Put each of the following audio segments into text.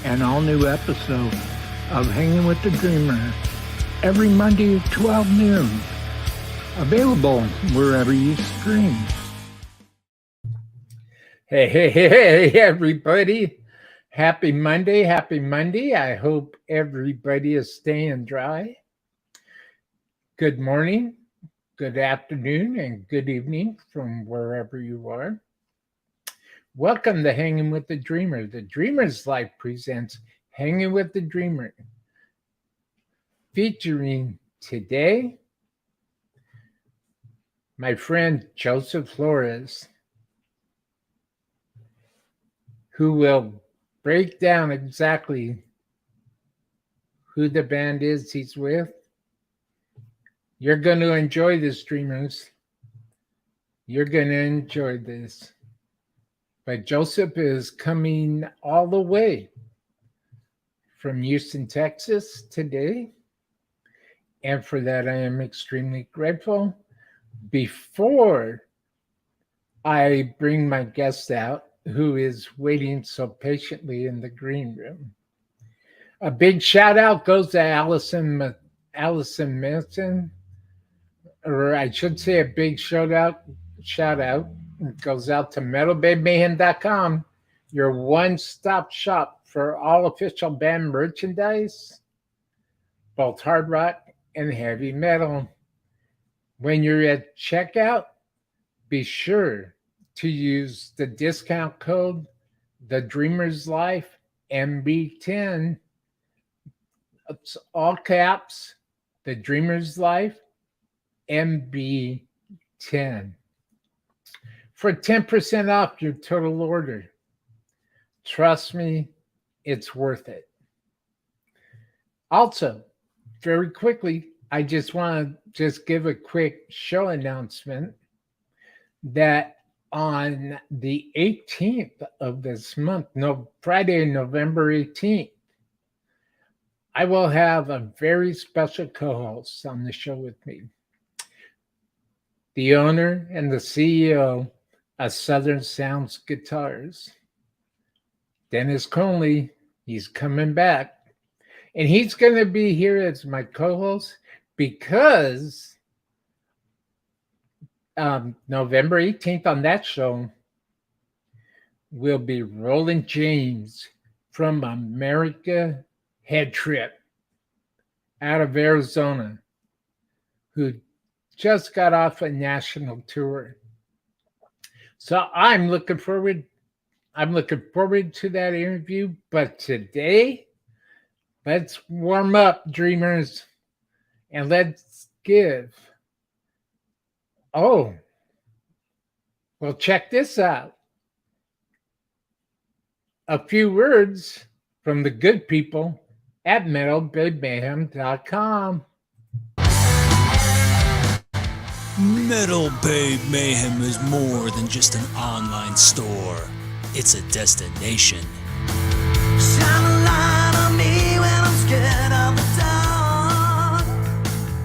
an all-new episode of Hanging with the Dreamer every Monday at 12 noon. Available wherever you stream. Hey, everybody. Happy Monday. I hope everybody is staying dry. Good morning, good afternoon, and good evening from wherever you are. Welcome to Hanging with the Dreamer. The Dreamer's Life presents Hanging with the Dreamer, featuring today my friend Joseph Flores, who will break down exactly who the band is he's with. You're going to enjoy this, Dreamers. You're going to enjoy this. But Joseph is coming all the way from Houston, Texas today. And for that, I am extremely grateful. Before I bring my guest out, who is waiting so patiently in the green room, a big shout out goes to Allison Manson, or I should say a big shout out goes out to MetalBabeMayhem.com, your one-stop shop for all official band merchandise, both hard rock and heavy metal. When you're at checkout, be sure to use the discount code The Dreamer's Life MB10. It's all caps, The Dreamer's Life MB10 for 10% off your total order. Trust me, it's worth it. Also, very quickly, I just want to give a quick show announcement that on the 18th of this month, Friday, November 18th, I will have a very special co-host on the show with me. The owner and the CEO of Southern Sounds Guitars, Dennis Conley. He's coming back. And he's going to be here as my co-host because November 18th on that show will be Roland James from America Head Trip out of Arizona, who just got off a national tour. So I'm looking forward to that interview. But today, let's warm up, Dreamers, and let's give. Oh, well, check this out. A few words from the good people at MetalBabeMayhem.com. Metal Babe Mayhem is more than just an online store. It's a destination. Shine a light on me when I'm scared of the dark.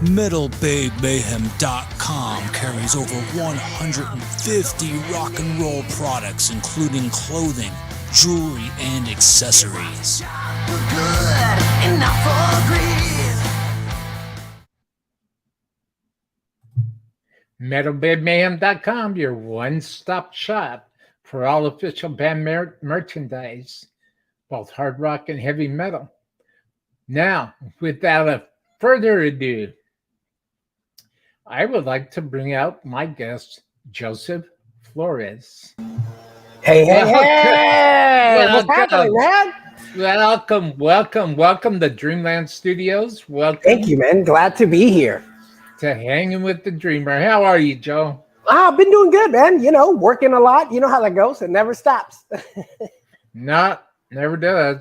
MetalBabeMayhem.com carries over 150 rock and roll products, including clothing, jewelry, and accessories. Good enough for greed. MetalBabeMayhem.com, your one-stop shop for all official band merchandise, both hard rock and heavy metal. Now, without further ado, I would like to bring out my guest, Joseph Flores. Hey! What's happening, man? Welcome to Dreamland Studios. Welcome. Thank you, man. Glad to be here. To Hanging with the Dreamer. How are you, Joe? I've been doing good, man. You know, working a lot. You know how that goes. It never stops. Never does.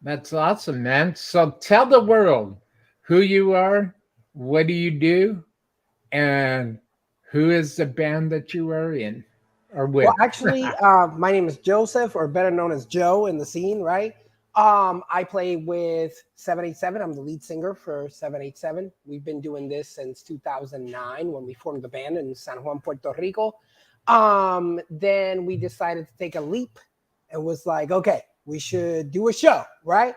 That's awesome, man. So tell the world who you are, what do you do, and who is the band that you are in or with? Well, actually, my name is Joseph, or better known as Joe in the scene, right? I play with 787. I'm the lead singer for 787. We've been doing this since 2009 when we formed the band in San Juan, Puerto Rico. Then we decided to take a leap and was like, okay, we should do a show, right?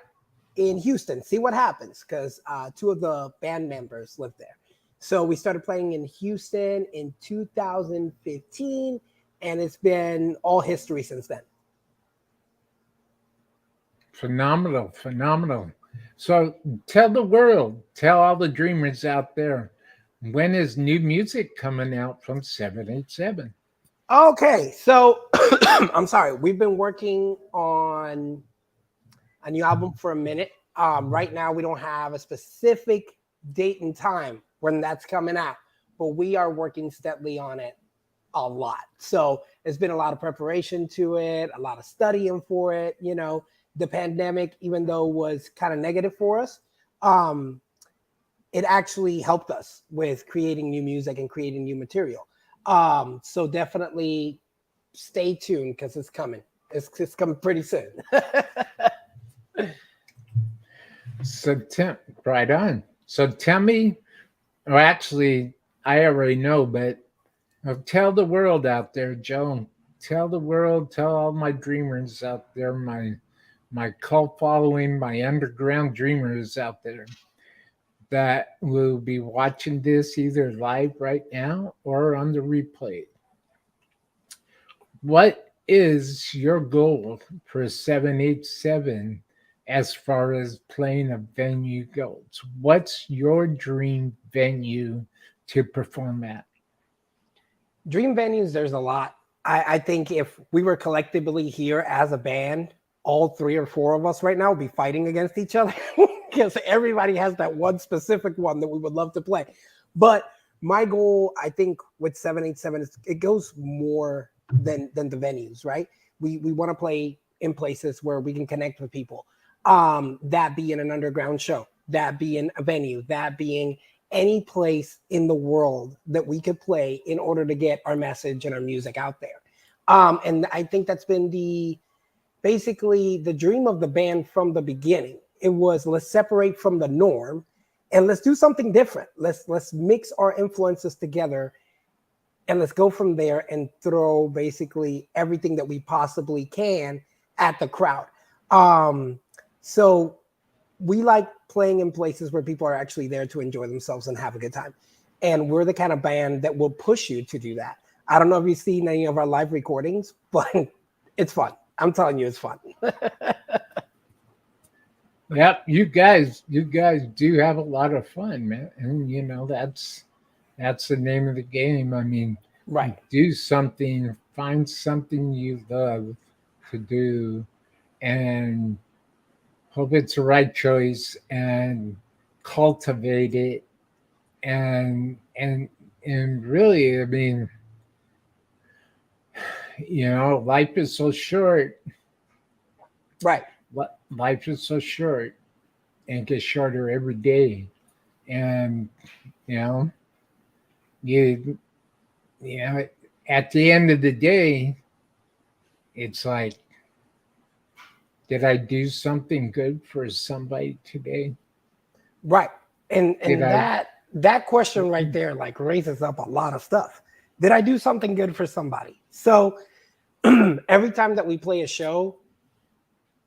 In Houston, see what happens, because 2 of the band members live there. So we started playing in Houston in 2015, and it's been all history since then. Phenomenal, phenomenal. So tell the world, tell all the dreamers out there, when is new music coming out from 787? Okay, so I'm sorry, we've been working on a new album for a minute. Right now, we don't have a specific date and time when that's coming out, but we are working steadily on it a lot. So there's been a lot of preparation to it, a lot of studying for it. You know, the pandemic, even though was kind of negative for us, it actually helped us with creating new music and creating new material. So definitely stay tuned because it's coming. It's coming pretty soon. So right on. So tell me, or actually, I already know, but tell the world out there, Joe. Tell the world, tell all my dreamers out there, my cult following, my underground dreamers out there that will be watching this either live right now or on the replay. What is your goal for 787 as far as playing a venue goes? What's your dream venue to perform at? Dream venues, there's a lot. I think if we were collectively here as a band, all 3 or 4 of us right now would be fighting against each other because everybody has that one specific one that we would love to play. But my goal, I think, with 787 is it goes more than the venues, right? We want to play in places where we can connect with people. That being an underground show, that being a venue, that being any place in the world that we could play in order to get our message and our music out there. And I think that's been basically the dream of the band from the beginning. It was, let's separate from the norm and let's do something different. Let's mix our influences together and let's go from there and throw basically everything that we possibly can at the crowd. So we like playing in places where people are actually there to enjoy themselves and have a good time. And we're the kind of band that will push you to do that. I don't know if you've seen any of our live recordings, but it's fun. I'm telling you, it's fun. Yep, you guys do have a lot of fun, man. And you know, that's the name of the game. I mean, Right. do something, find something you love to do, and hope it's the right choice and cultivate it. And really, I mean, you know, life is so short. Right. Life is so short and gets shorter every day. And you know, you know, at the end of the day, it's like, did I do something good for somebody today? Right. And Did that question right there like raises up a lot of stuff. Did I do something good for somebody? So every time that we play a show,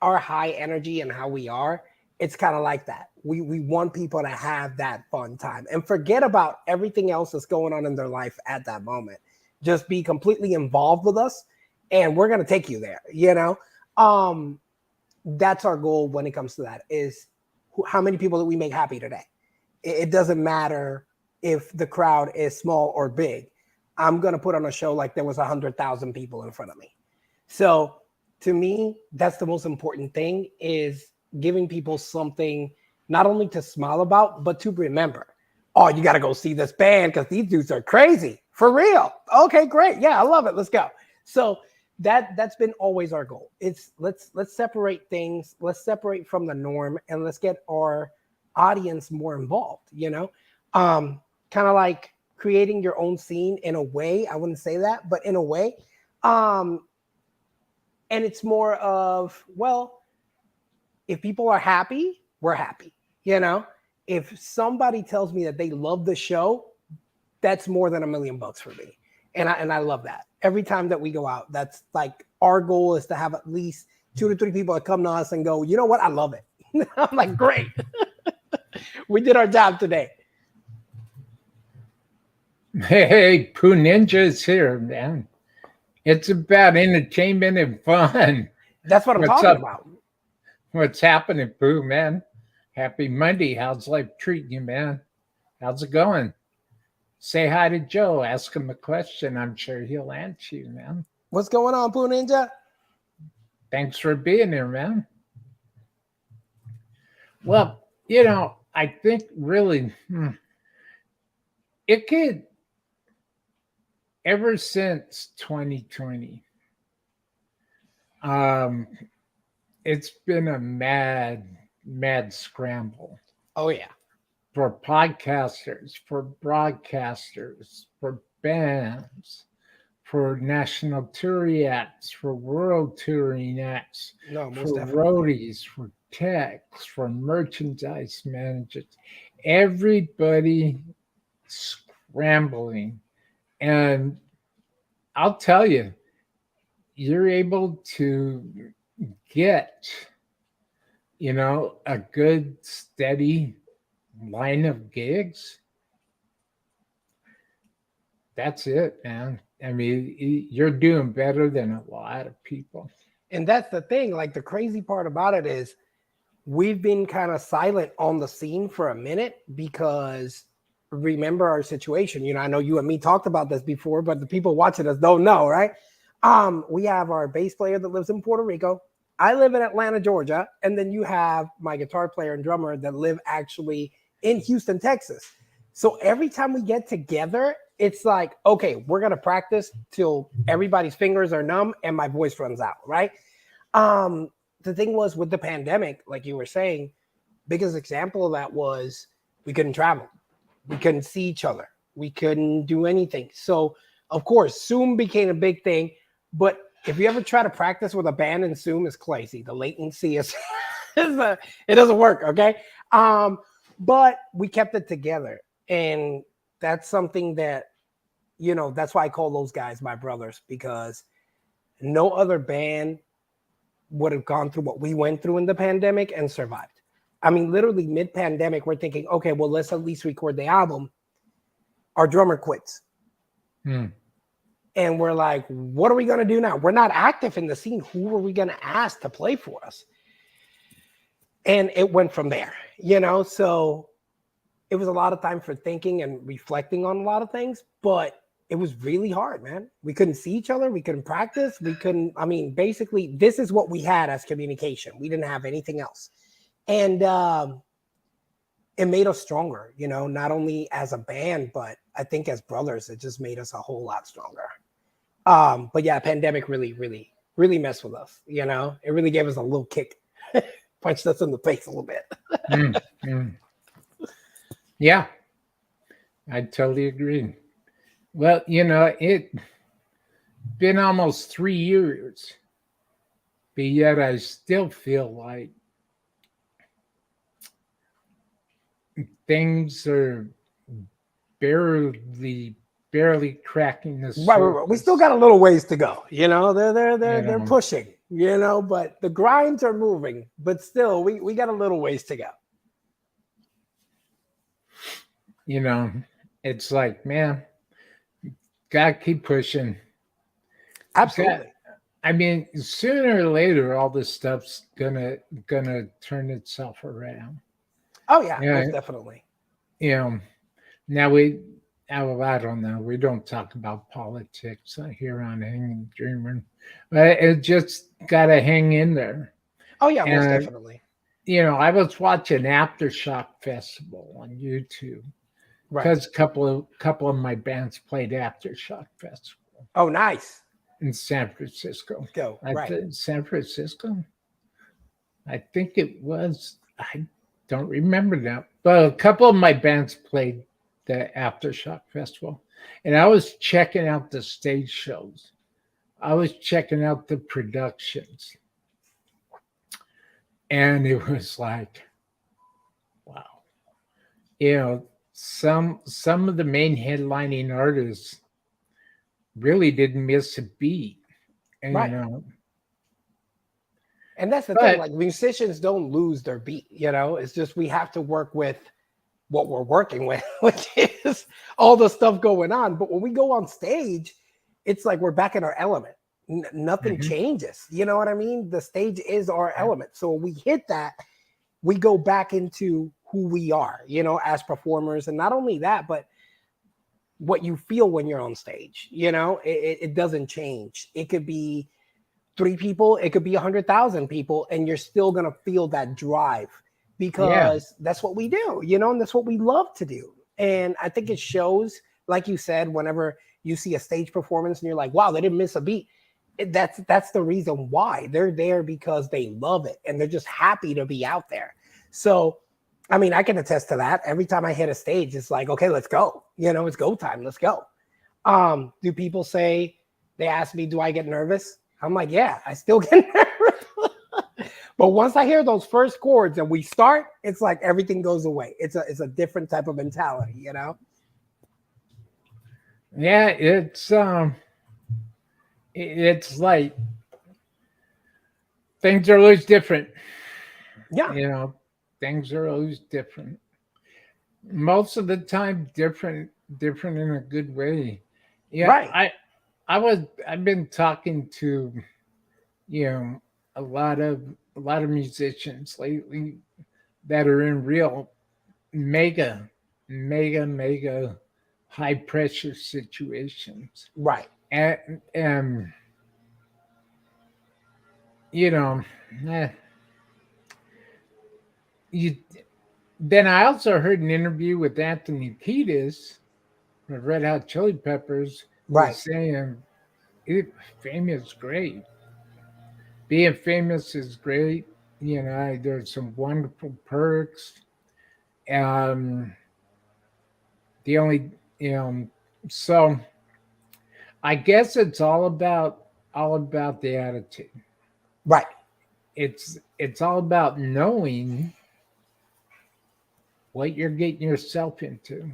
our high energy and how we are, it's kind of like that. We want people to have that fun time and forget about everything else that's going on in their life at that moment. Just be completely involved with us and we're going to take you there, you know? That's our goal when it comes to that, is how many people that we make happy today. It doesn't matter if the crowd is small or big. I'm going to put on a show like there was 100,000 people in front of me. So to me, that's the most important thing, is giving people something not only to smile about, but to remember. Oh, you got to go see this band because these dudes are crazy. For real. Okay, great. Yeah, I love it. Let's go. So that's been always our goal. It's let's separate things. Let's separate from the norm and let's get our audience more involved, you know? Kind of like creating your own scene in a way. I wouldn't say that, but in a way. And it's more of, well, if people are happy, we're happy, you know? If somebody tells me that they love the show, that's more than $1 million for me. And I love that. Every time that we go out, that's like our goal is to have at least 2 to 3 people that come to us and go, you know what? I love it. I'm like, great. We did our job today. Hey, Pooh Ninja's here, man. It's about entertainment and fun. That's what I'm What's talking up? about. What's happening, Pooh, man? Happy Monday. How's life treating you, man? How's it going? Say hi to Joe. Ask him a question. I'm sure he'll answer you, man. What's going on, Pooh Ninja? Thanks for being here, man. Well, you know, I think really it could, ever since 2020, it's been a mad scramble Oh, yeah. for podcasters, for broadcasters, for bands, for national touring acts, for world touring acts, No, for most definitely. roadies, for techs, for merchandise managers. Everybody scrambling. And I'll tell you, you're able to get, you know, a good steady line of gigs. That's it, man. I mean, you're doing better than a lot of people. And that's the thing. Like, the crazy part about it is we've been kind of silent on the scene for a minute because remember our situation. You know, I know you and me talked about this before, but the people watching us don't know, right? We have our bass player that lives in Puerto Rico. I live in Atlanta, Georgia. And then you have my guitar player and drummer that live actually in Houston, Texas. So every time we get together, it's like, okay, we're going to practice till everybody's fingers are numb and my voice runs out, right? The thing was with the pandemic, like you were saying, biggest example of that was we couldn't travel. We couldn't see each other. We couldn't do anything. So, of course, Zoom became a big thing. But if you ever try to practice with a band in Zoom, it's crazy. The latency is, it doesn't work, okay? But we kept it together. And that's something that, you know, that's why I call those guys my brothers, because no other band would have gone through what we went through in the pandemic and survived. I mean, literally mid-pandemic, we're thinking, okay, well, let's at least record the album. Our drummer quits. And we're like, what are we going to do now? We're not active in the scene. Who are we going to ask to play for us? And it went from there, you know? So it was a lot of time for thinking and reflecting on a lot of things, but it was really hard, man. We couldn't see each other. We couldn't practice. We couldn't, I mean, basically, this is what we had as communication. We didn't have anything else. And it made us stronger, you know, not only as a band, but I think as brothers, it just made us a whole lot stronger. But yeah, pandemic really messed with us, you know? It really gave us a little kick, punched us in the face a little bit. Yeah, I totally agree. Well, you know, it's been almost 3 years, but yet I still feel like things are barely cracking the surface. Right. We still got a little ways to go. You know, they're Yeah. pushing, you know, but the grinds are moving, but still we got a little ways to go. You know, it's like, man, gotta keep pushing. Absolutely. I mean, sooner or later, all this stuff's gonna turn itself around. Oh yeah, Yeah. most definitely. You know, now I don't know. We don't talk about politics here on Hangin Dreamer, but it just gotta hang in there. Oh yeah, most And, definitely. you know, I was watching Aftershock Festival on YouTube Right. because a couple of my bands played Aftershock Festival Oh, nice. in San Francisco. Go. Right. San Francisco. I think it was. I don't remember now, but a couple of my bands played the Aftershock Festival, and I was checking out the stage shows. I was checking out the productions, and it was like, wow, you know, some of the main headlining artists really didn't miss a beat. And, Right. And that's the thing, but like musicians don't lose their beat, it's just we have to work with what we're working with, which is all the stuff going on. But when we go on stage, it's like we're back in our element. Nothing Mhm. changes. You know what I mean? The stage is our element. So when we hit that, we go back into who we are, as performers. And not only that, but what you feel when you're on stage, it doesn't change. It could be 3 people, it could be 100,000 people, and you're still going to feel that drive Yeah. because that's what we do, and that's what we love to do. And I think it shows, like you said, whenever you see a stage performance and you're like, wow, they didn't miss a beat. That's the reason why they're there, because they love it and they're just happy to be out there. So, I mean, I can attest to that. Every time I hit a stage, it's like, okay, let's go. It's go time. Let's go. Do people say, they ask me, do I get nervous? I'm like, yeah, I still get nervous. But once I hear those first chords and we start, it's like everything goes away. It's a different type of mentality, Yeah, it's like things are always different. Yeah. Things are always different. Most of the time different in a good way. Yeah, Right. I've been talking to you know a lot of musicians lately that are in real mega mega high pressure situations. Right. And you know eh, you then I also heard an interview with Anthony Kiedis of Red Hot Chili Peppers, Right. was saying fame is great. Being famous is great. There's some wonderful perks. Um, the only, so I guess it's all about the attitude. Right. It's all about knowing what you're getting yourself into,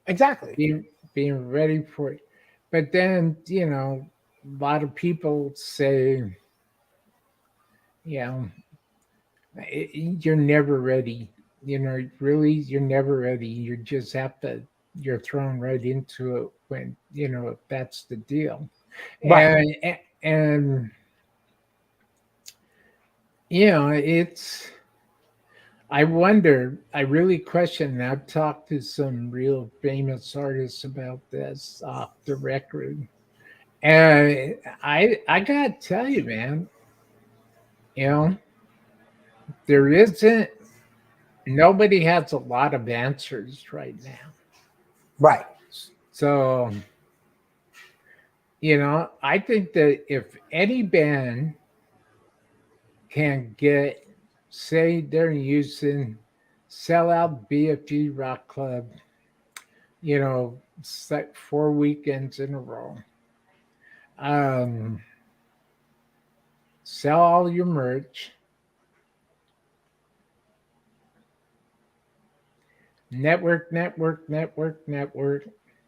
Exactly. being ready for it. But then, a lot of people say, you know, you're never ready. Really, you're never ready. You just have to. You're thrown right into it when if that's the deal, Right. and it's. I wonder. I really question. And I've talked to some real famous artists about this off the record, and I gotta tell you, man. You know, there isn't. Nobody has a lot of answers right now. Right. So, I think that if any band can get, say, they're using sell out BFG Rock Club, like 4 weekends in a row, um, sell all your merch, network.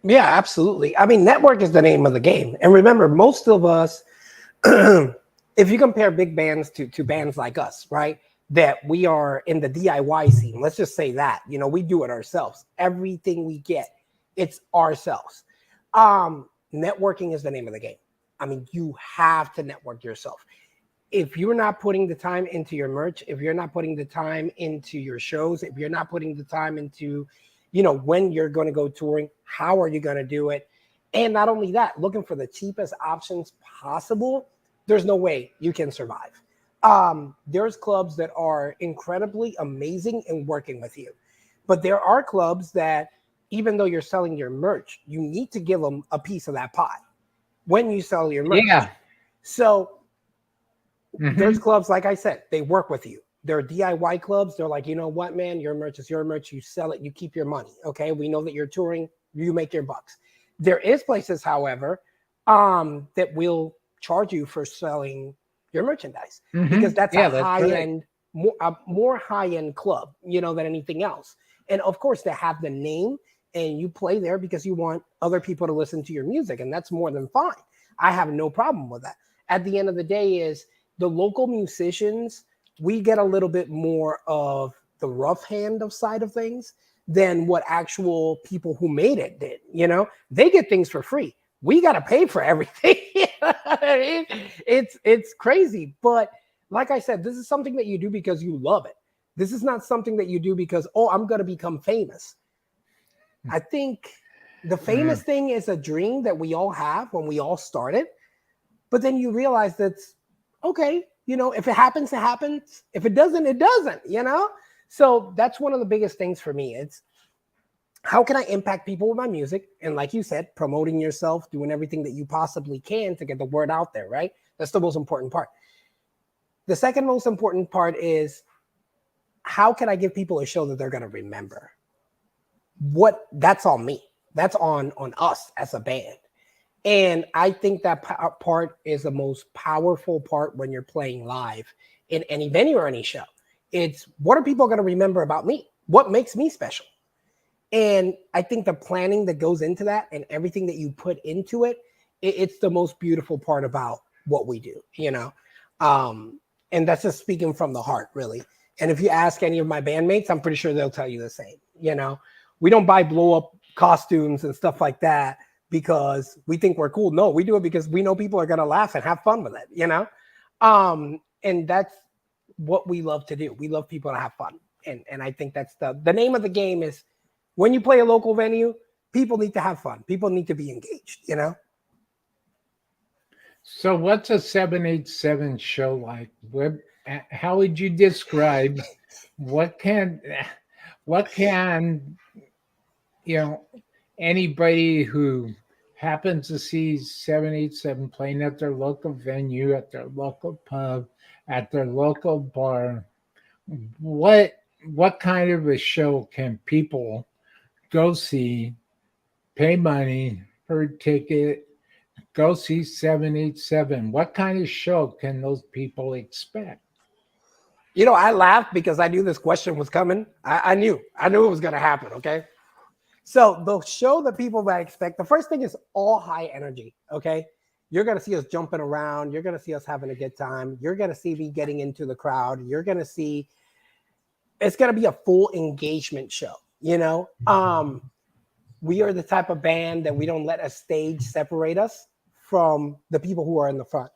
Yeah, absolutely. I mean, network is the name of the game. And remember, most of us, if you compare big bands to bands like us, right, that we are in the DIY scene, let's just say that, we do it ourselves. Everything we get, it's ourselves. Networking is the name of the game. I mean, you have to network yourself. If you're not putting the time into your merch, if you're not putting the time into your shows, if you're not putting the time into, when you're going to go touring, how are you going to do it? And not only that, looking for the cheapest options possible, there's no way you can survive. There's clubs that are incredibly amazing in working with you, but there are clubs that, even though you're selling your merch, you need to give them a piece of that pie when you sell your merch. Yeah. So there's Mhm. clubs, like I said, they work with you. They're DIY clubs. They're like, you know what, man, your merch is your merch. You sell it, you keep your money. Okay. We know that you're touring, you make your bucks. There is places, however, that will charge you for selling your merchandise, because that's a Yeah, that's high right. end, more high end club, than anything else. And of course, they have the name and you play there because you want other people to listen to your music, and that's more than fine. I have no problem with that. At the end of the day, is the local musicians, we get a little bit more of the rough hand of side of things than what actual people who made it did. You know, they get things for free. We got to pay for everything. It's crazy. But like I said, this is something that you do because you love it. This is not something that you do because, oh, I'm going to become famous. I think the famous thing is a dream that we all have when we all started. But then you realize that's okay. You know, if it happens, it happens. If it doesn't, it doesn't, you know? So that's one of the biggest things for me. It's how can I impact people with my music? And like you said, promoting yourself, doing everything that you possibly can to get the word out there, right? That's the most important part. The second most important part is how can I give people a show that they're going to remember? That's on me. That's on us as a band. And I think that part is the most powerful part when you're playing live in any venue or any show. It's what are people going to remember about me? What makes me special? And I think the planning that goes into that and everything that you put into it, it's the most beautiful part about what we do, you know? And that's just speaking from the heart, really. And if you ask any of my bandmates, I'm pretty sure they'll tell you the same. You know, we don't buy blow up costumes and stuff like that because we think we're cool. No, we do it because we know people are going to laugh and have fun with it, you know? And that's what we love to do. We love people to have fun. And I think that's the name of the game is when you play a local venue, people need to have fun. People need to be engaged, you know? So what's a 787 show like? How would you describe what can you know, anybody who happens to see 787 playing at their local venue, at their local pub, at their local bar, what kind of a show can people go see, pay money for a ticket, go see 787? What kind of show can those people expect? You know, I laughed because I knew this question was coming. I knew it was going to happen. Okay. So the show that people might expect, the first thing is all high energy. Okay. You're going to see us jumping around. You're going to see us having a good time. You're going to see me getting into the crowd. You're going to see, it's going to be a full engagement show. You know, we are the type of band that we don't let a stage separate us from the people who are in the front.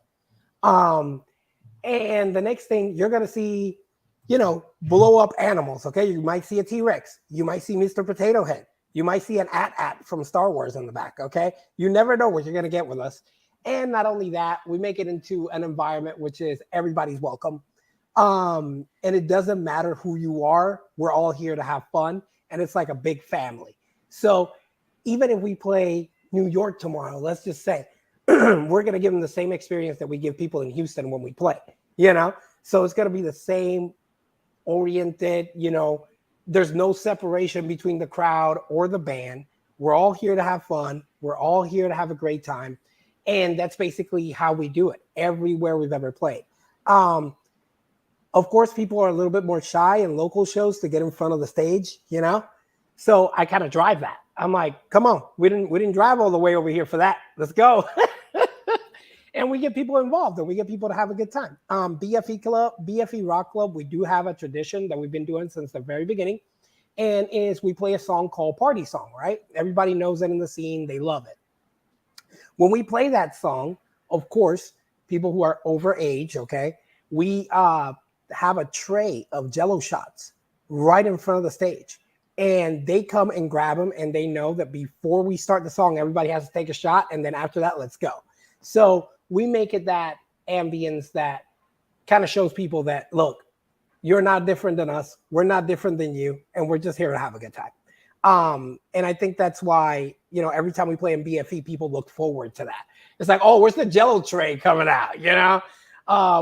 And the next thing you're going to see, you know, blow up animals. Okay. You might see a T-Rex. You might see Mr. Potato Head. You might see an AT-AT from Star Wars in the back. Okay. You never know what you're going to get with us. And not only that, we make it into an environment which is everybody's welcome. And it doesn't matter who you are. We're all here to have fun. And it's like a big family. So even if we play New York tomorrow, let's just say, we're going to give them the same experience that we give people in Houston when we play, you know? So it's going to be the same oriented, you know, there's no separation between the crowd or the band. We're all here to have fun. We're all here to have a great time. And that's basically how we do it everywhere we've ever played. Of course, people are a little bit more shy in local shows to get in front of the stage, you know? So I kind of drive that. I'm like, come on, we didn't drive all the way over here for that. Let's go. And we get people involved and we get people to have a good time. BFE Rock Club, we do have a tradition that we've been doing since the very beginning. And is we play a song called Party Song, right? Everybody knows it in the scene. They love it. When we play that song, of course, people who are over age, okay, we have a tray of Jell-O shots right in front of the stage. And they come and grab them and they know that before we start the song, everybody has to take a shot. And then after that, let's go. So we make it that ambience that kind of shows people that, look, you're not different than us. We're not different than you. And we're just here to have a good time. And I think that's why, you know, every time we play in BFE, people look forward to that. It's like, oh, where's the Jell-O tray coming out? You know,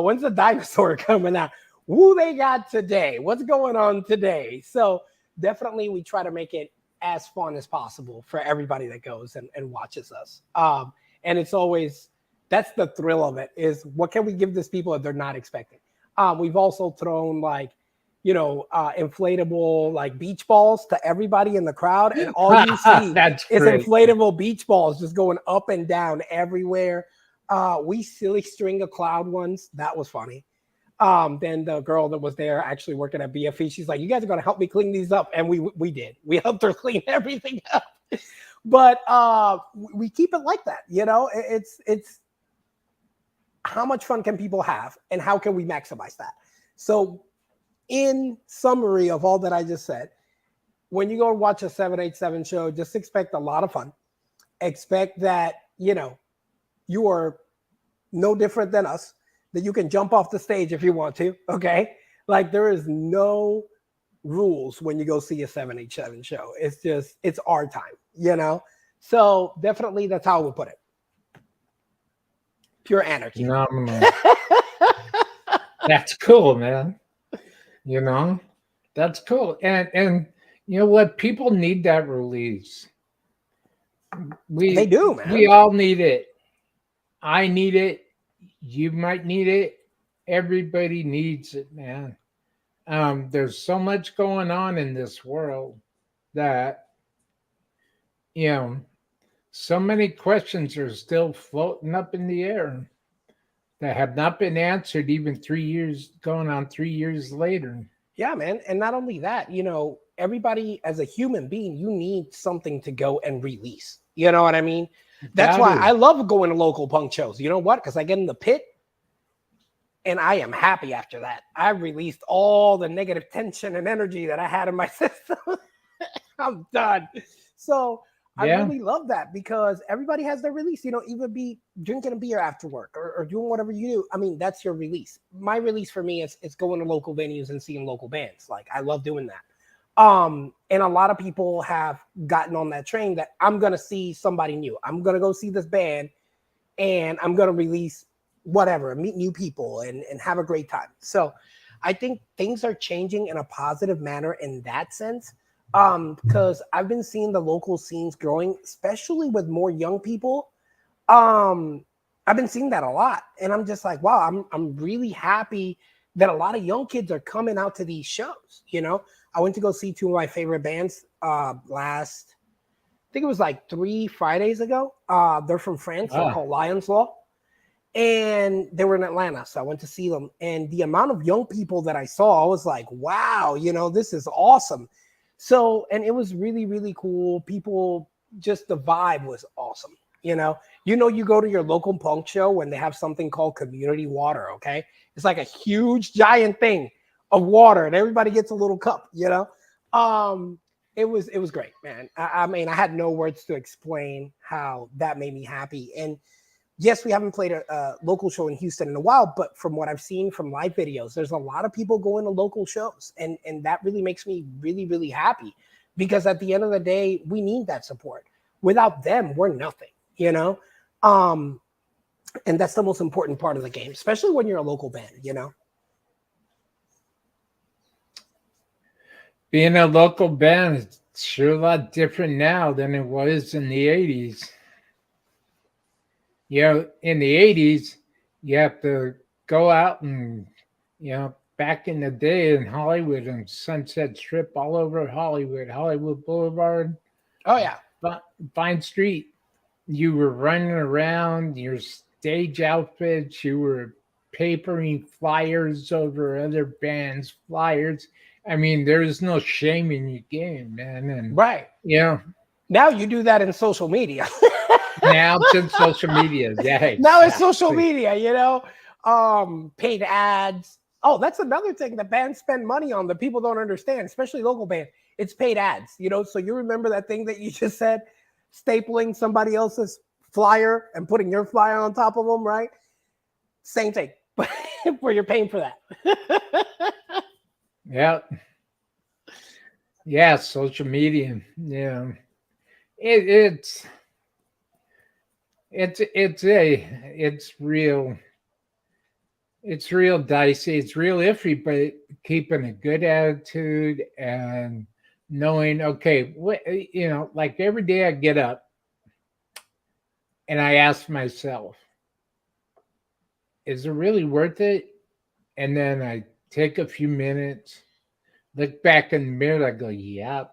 when's the dinosaur coming out? Who they got today? What's going on today? So definitely we try to make it as fun as possible for everybody that goes and watches us. And it's always, that's the thrill of it, is what can we give these people that they're not expecting? We've also thrown like inflatable like beach balls to everybody in the crowd, and all you see That's is great. inflatable beach balls just going up and down everywhere. We silly string of cloud ones. That was funny. Then the girl that was there actually working at BFE, she's like, "You guys are gonna help me clean these up," and we did. We helped her clean everything up. But we keep it like that. It's how much fun can people have, and how can we maximize that? So, in summary of all that I just said, when you go watch a 787 show, just expect a lot of fun. Expect that, you are no different than us, that you can jump off the stage if you want to, okay? Like, there is no rules when you go see a 787 show. It's our time, So definitely that's how I would put it. Pure anarchy. Phenomenal. That's cool, man. That's cool. And you know what? People need that release. They do, man. We all need it. I need it. You might need it. Everybody needs it, man. There's so much going on in this world that, so many questions are still floating up in the air that have not been answered even 3 years, going on 3 years later. Yeah, man. And not only that, everybody as a human being, you need something to go and release. You know what I mean? That's why I love going to local punk shows. You know what? Because I get in the pit and I am happy after that. I released all the negative tension and energy that I had in my system. I'm done. So I really love that, because everybody has their release. Even be drinking a beer after work or doing whatever you do. I mean, that's your release. My release for me is going to local venues and seeing local bands. Like, I love doing that. And a lot of people have gotten on that train that I'm going to see somebody new. I'm going to go see this band and I'm going to release whatever, meet new people and have a great time. So I think things are changing in a positive manner in that sense. Because I've been seeing the local scenes growing, especially with more young people. I've been seeing that a lot, and I'm just like, wow, I'm really happy that a lot of young kids are coming out to these shows. I went to go see two of my favorite bands I think it was like 3 Fridays ago. They're from France. They're called Lion's Law, and they were in Atlanta, so I went to see them. And the amount of young people that I saw, I was like, wow, this is awesome. So, and it was really, really cool. People, just the vibe was awesome. You go to your local punk show when they have something called community water. Okay. It's like a huge giant thing of water and everybody gets a little cup, it was great, man. I mean, I had no words to explain how that made me happy. And yes, we haven't played a local show in Houston in a while, but from what I've seen from live videos, there's a lot of people going to local shows. And that really makes me really, really happy, because at the end of the day, we need that support. Without them, we're nothing, and that's the most important part of the game, especially when you're a local band, Being a local band is sure a lot different now than it was in the 80s. In the 80s, you have to go out and, back in the day in Hollywood and Sunset Strip, all over Hollywood Boulevard. Oh, yeah. Vine Street. You were running around, your stage outfits, you were papering flyers over other bands' flyers. I mean, there's no shame in your game, man. And, right. Now you do that in social media. Now it's in social media. Yeah. Exactly. Now it's social media, paid ads. Oh, that's another thing that bands spend money on that people don't understand, especially local bands. It's paid ads, So you remember that thing that you just said, stapling somebody else's flyer and putting your flyer on top of them, right? Same thing, but where you're paying for that. Yeah. Yeah, social media. Yeah. It's real. It's real dicey. It's real iffy, but keeping a good attitude and knowing, okay, like every day I get up and I ask myself, is it really worth it? And then I take a few minutes look back in the mirror, I go, yeah,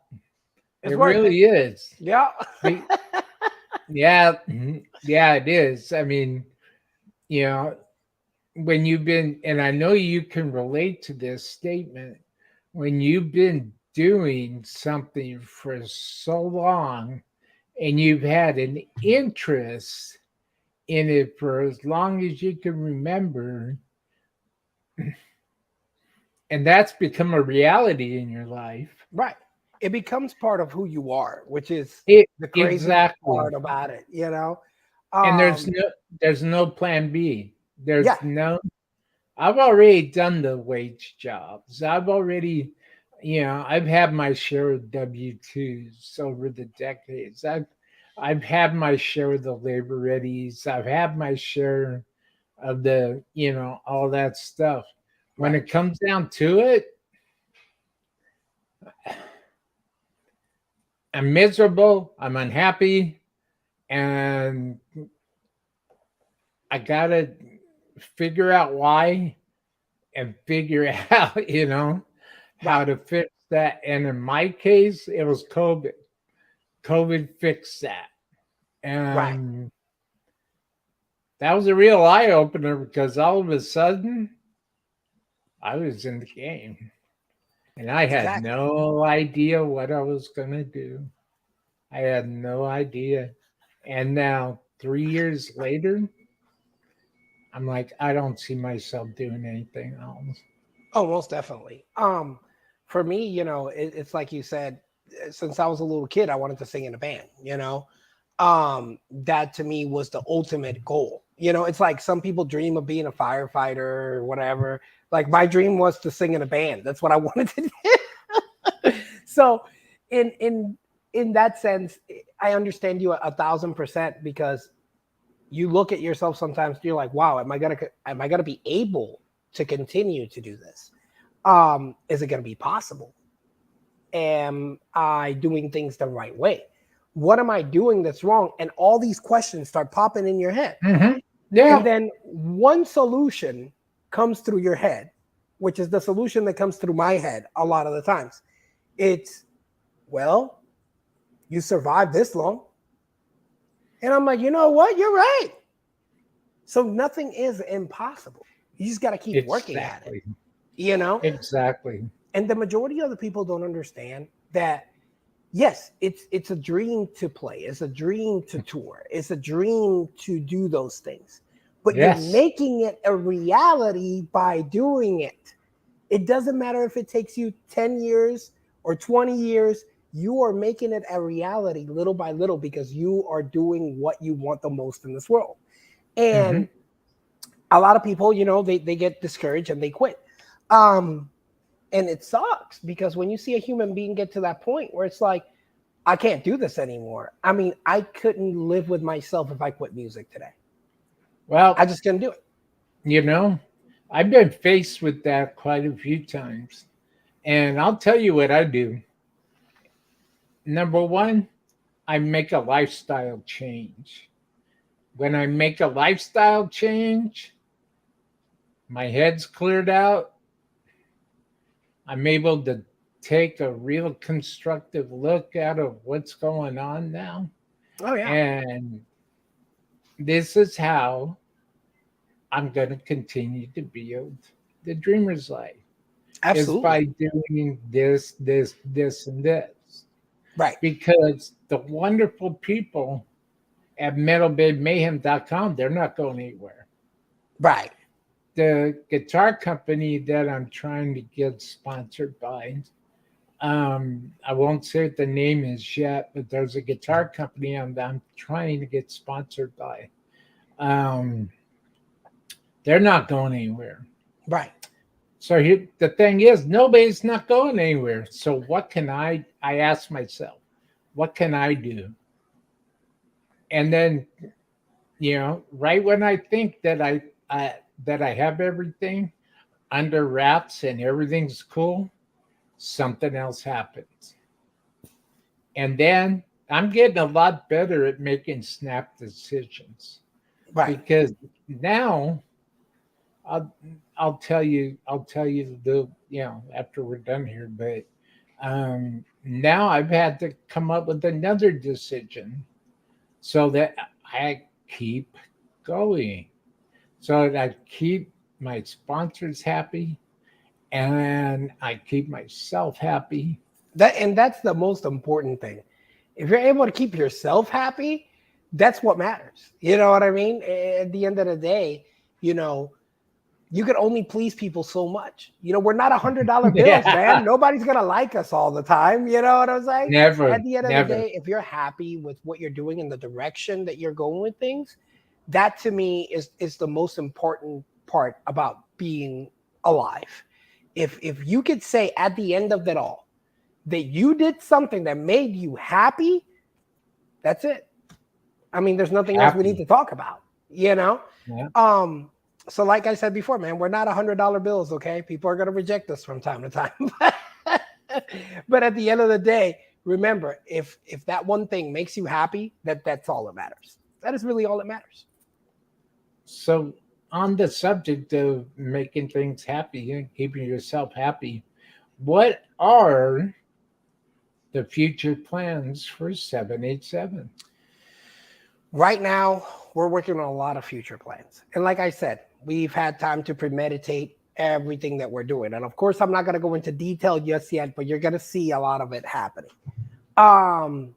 It's it worth it. really is. Yeah. Be- Yeah, yeah, it is. I mean, you know, when you've been, and I know you can relate to this statement, when you've been doing something for so long and you've had an interest in it for as long as you can remember, and that's become a reality in your life. Right. It becomes part of who you are, which is It the crazy exactly. part about it, you know? And Um, there's no plan B. yeah, There's no I've already done the wage jobs. I've already, I've had my share of W-2s over the decades. I've had my share of the labor readies. I've had my share of the, all that stuff. When right. it comes down to it, I'm miserable, I'm unhappy, and I gotta figure out why and figure out, how Right. to fix that. And in my case, it was COVID. COVID fixed that. Right. And that was a real eye opener because all of a sudden I was in the game and I had Exactly. no idea what I was going to do. I had no idea. And now, 3 years later, I'm like, I don't see myself doing anything else. Oh, most definitely. For me, it's like you said, since I was a little kid, I wanted to sing in a band. That to me was the ultimate goal. It's like some people dream of being a firefighter or whatever. Like my dream was to sing in a band. That's what I wanted to do. So in that sense, I understand you 1,000% because you look at yourself sometimes, you're like, wow, am I gonna be able to continue to do this? Is it gonna be possible? Am I doing things the right way? What am I doing that's wrong? And all these questions start popping in your head. Mm-hmm. And Yeah. then one solution comes through your head, which is the solution that comes through my head a lot of the times. It's, well, you survived this long. And I'm like, you know what? You're right. So nothing is impossible. You just got to keep working at it, Exactly. you know? Exactly. And the majority of the people don't understand that yes, it's a dream to play, it's a dream to tour, it's a dream to do those things. But you're Yes. making it a reality by doing it. It doesn't matter if it takes you 10 years or 20 years, you are making it a reality little by little because you are doing what you want the most in this world. Mm-hmm. And a lot of people, they get discouraged and they quit. Um, and it sucks because when you see a human being get to that point where it's like, I can't do this anymore. I mean, I couldn't live with myself if I quit music today. I Well, just couldn't do it. you know, I've been faced with that quite a few times. And I'll tell you what I do. Number one, I make a lifestyle change. When I make a lifestyle change, my head's cleared out. I'm able to take a real constructive look at of what's going on now. Oh yeah, And this is how I'm going to continue to build the dreamer's life is absolutely. by doing this, and this. Right, Because the wonderful people at metalbabemayhem.com, they're not going anywhere. right, The guitar company that I'm trying to get sponsored by, I won't say what the name is yet, but there's a guitar company I'm trying to get sponsored by. Um, they're not going anywhere. right. So the thing is, nobody's not going anywhere. So what can I ask myself, what can I do? And then, right when I think that I have everything under wraps and everything's cool, something else happens. And then I'm getting a lot better at making snap decisions Right. because now I'll, I'll tell you the after we're done here, but now I've had to come up with another decision so that I keep going, so that I keep my sponsors happy and I keep myself happy. That's the most important thing. If you're able to keep yourself happy, that's what matters. You know what I mean? At the end of the day, you know, you can only please people so much. You know, we're not $100 bills, Yeah, man. Nobody's gonna like us all the time. You know what I'm saying? At never, the end of the never. day, if you're happy with what you're doing and the direction that you're going with things, that to me is the most important part about being alive. If you could say at the end of it all that you did something that made you happy, that's it. I mean, there's nothing else we need Happy. to talk about, you know? Yeah. Um, so like I said before, man, we're not $100 bills, okay? People are gonna reject us from time to time. But at the end of the day, remember, if that one thing makes you happy, that's all that matters. That is really all that matters. So, on the subject of making things happy and keeping yourself happy, what are the future plans for 787? Right now, we're working on a lot of future plans. And like I said, we've had time to premeditate everything that we're doing. And of course, I'm not going to go into detail just yet, but you're going to see a lot of it happening. Um,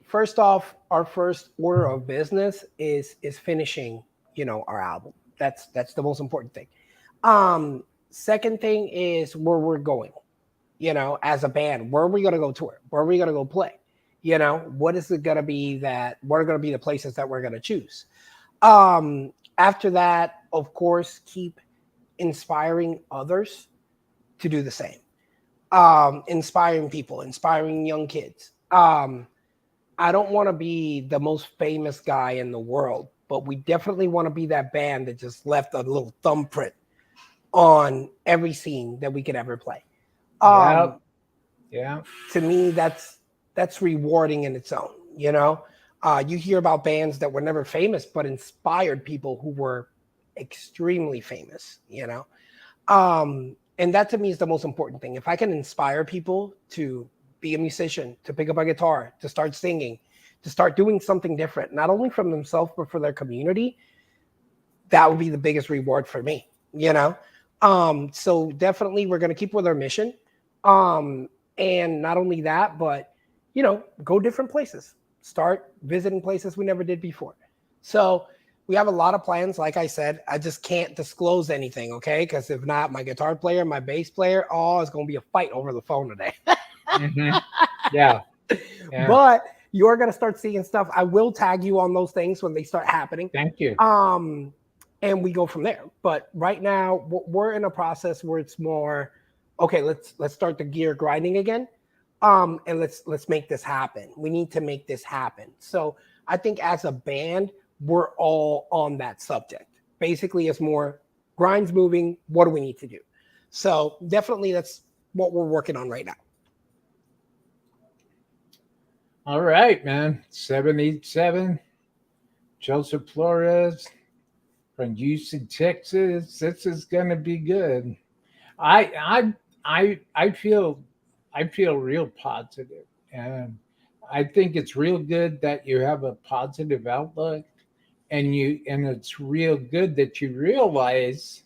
First off, our first order of business is finishing, our album. That's the most important thing. Second thing is where we're going, as a band. Where are we going to go tour? Where are we going to go play? What is it going to be what are going to be the places that we're going to choose? After that, of course, keep inspiring others to do the same. Inspiring people, inspiring young kids. I don't want to be the most famous guy in the world, but we definitely want to be that band that just left a little thumbprint on every scene that we could ever play. Yeah, yeah, To me, that's rewarding in its own. You hear about bands that were never famous but inspired people who were extremely famous. And that to me is the most important thing. If I can inspire people to be a musician, to pick up a guitar, to start singing, to start doing something different, not only from themselves but for their community, that would be the biggest reward for me. So definitely we're going to keep with our mission. And not only that, but go different places, start visiting places we never did before. So we have a lot of plans. Like I said, I just can't disclose anything, okay? Because if not, my guitar player, my bass player, it's going to be a fight over the phone today. hmm yeah, yeah. But you're going to start seeing stuff. I will tag you on those things when they start happening. Thank you. And we go from there. But right now, we're in a process where it's more, okay, let's start the gear grinding again. And let's make this happen. We need to make this happen. So I think as a band, we're all on that subject. Basically, it's more grinds moving. What do we need to do? So definitely that's what we're working on right now. All right, man. 787, Joseph Flores from Houston, Texas. This is gonna be good. I feel real positive, and I think it's real good that you have a positive outlook, and it's real good that you realize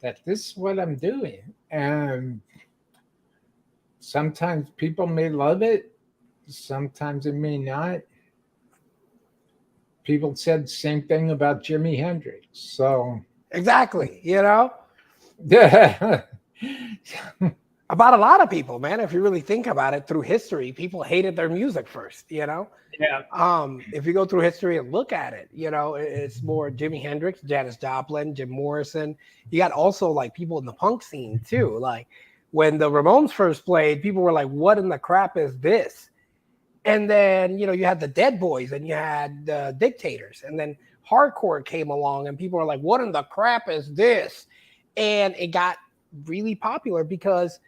that this is what I'm doing. And sometimes people may love it, sometimes it may not. People said the same thing about Jimi Hendrix. So Exactly. yeah. About a lot of people, man. If you really think about it, through history, people hated their music first. Yeah. If you go through history and look at it, it's more Jimi Hendrix, Janis Joplin, Jim Morrison. You got also like people in the punk scene too. Like when the Ramones first played, people were like, "What in the crap is this?" And then you had the Dead Boys and you had the Dictators, and then hardcore came along, and people were like, "What in the crap is this?" And it got really popular because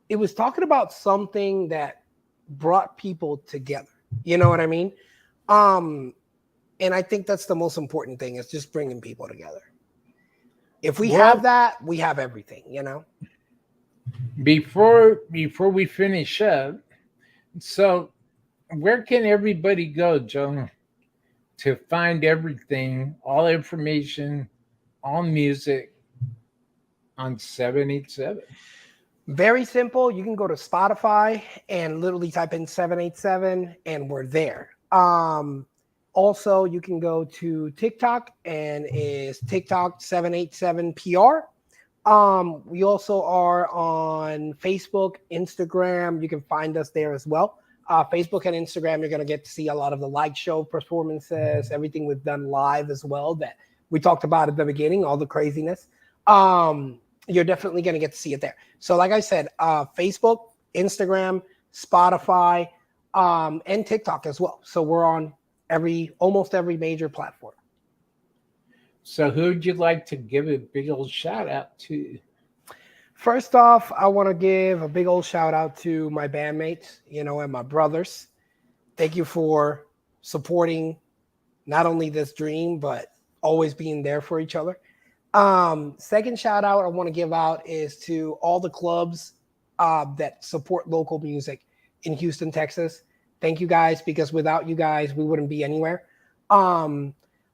it was talking about something that brought people together. You know what I mean? And I think that's the most important thing, is just bringing people together. If we Well, have that, we have everything, you know? before we finish up, so where can everybody go, Joe, to find everything, all information, all music on 787? Very simple. You can go to Spotify and literally type in 787 and we're there. Also, you can go to TikTok and is TikTok 787 PR. We also are on Facebook, Instagram. You can find us there as well. Facebook and Instagram, you're going to get to see a lot of the light show performances, everything we've done live as well that we talked about at the beginning, all the craziness. You're definitely going to get to see it there. So like I said, Facebook, Instagram, Spotify, and TikTok as well. So we're on almost every major platform. So who would you like to give a big old shout out to? First off, I want to give a big old shout out to my bandmates, and my brothers. Thank you for supporting not only this dream, but always being there for each other. Second shout out I want to give out is to all the clubs that support local music in Houston, Texas. Thank you guys, because without you guys, we wouldn't be anywhere.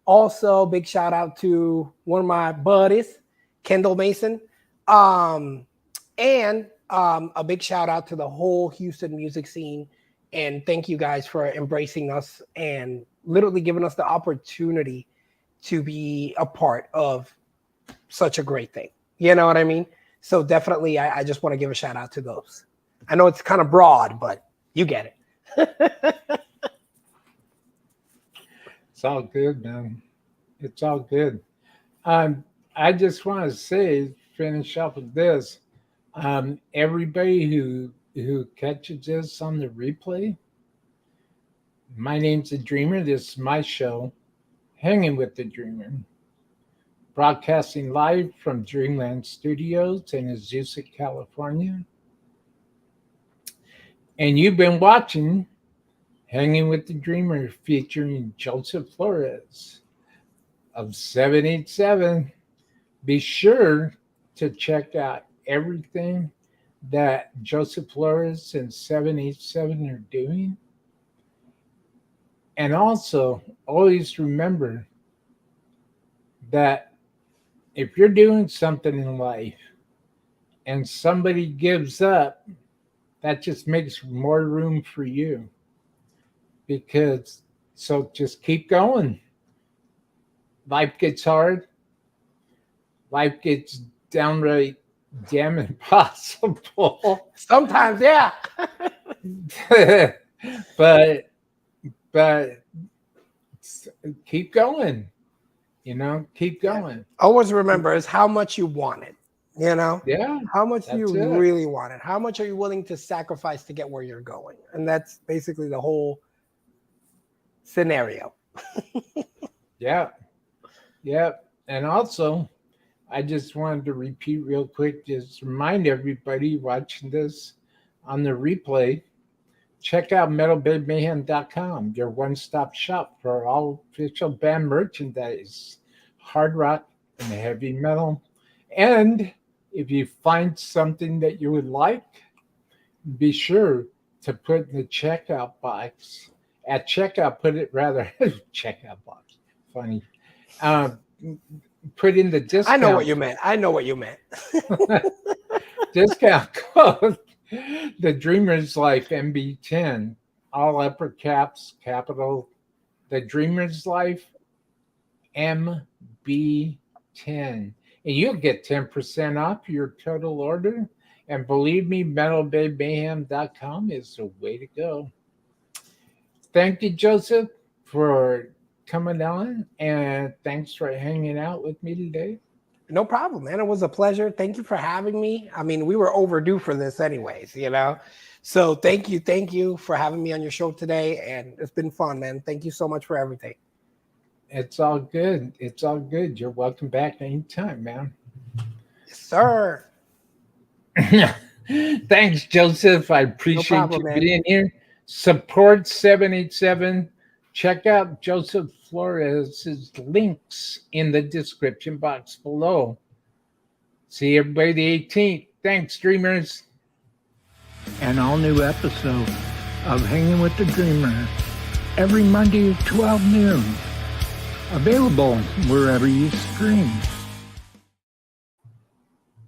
Also, big shout out to one of my buddies, Kendall Mason. And a big shout out to the whole Houston music scene. And thank you guys for embracing us and literally giving us the opportunity to be a part of such a great thing. You know what I mean? So definitely, I just want to give a shout out to those. I know it's kind of broad, but you get it. It's all good, man. It's all good. I just want to say, finish up with this. Everybody who catches this on the replay, my name's the Dreamer. This is my show, Hanging with the Dreamer, broadcasting live from Dreamland Studios in Azusa, California. And you've been watching Hanging with the Dreamer featuring Joseph Flores of 787. Be sure to check out everything that Joseph Flores and 787 are doing. And also, always remember that if you're doing something in life and somebody gives up, that just makes more room for you. So just keep going. Life gets hard. Life gets downright damn impossible. Sometimes, yeah. but keep going. Keep going. Always remember is how much you want it. Yeah. How much do you it. really want it? How much are you willing to sacrifice to get where you're going? And that's basically the whole scenario. Yeah. And also, I just wanted to repeat real quick, just remind everybody watching this on the replay, check out metalbabemayhem.com, your one-stop shop for all official band merchandise, hard rock and heavy metal. And if you find something that you would like, be sure to put in the checkout box. At checkout, put it rather, checkout box, funny. Put in the discount. I know what you meant. Discount code, The Dreamer's Life MB10, all upper caps, capital, The Dreamer's Life MB10. And you'll get 10% off your total order. And believe me, metalbabemayhem.com is the way to go. Thank you, Joseph, for coming on, and thanks for hanging out with me today. No problem, man. It was a pleasure. Thank you for having me. I mean, we were overdue for this anyways, So thank you for having me on your show today, and it's been fun, man. Thank you so much for everything. It's all good. It's all good. You're welcome back anytime, man. Yes, sir. Thanks, Joseph. I appreciate you being here. Support 787. Check out Joseph Flores' links in the description box below. See everybody the 18th. Thanks, Dreamers. An all-new episode of Hanging with the Dreamer every Monday at 12 noon. Available wherever you stream.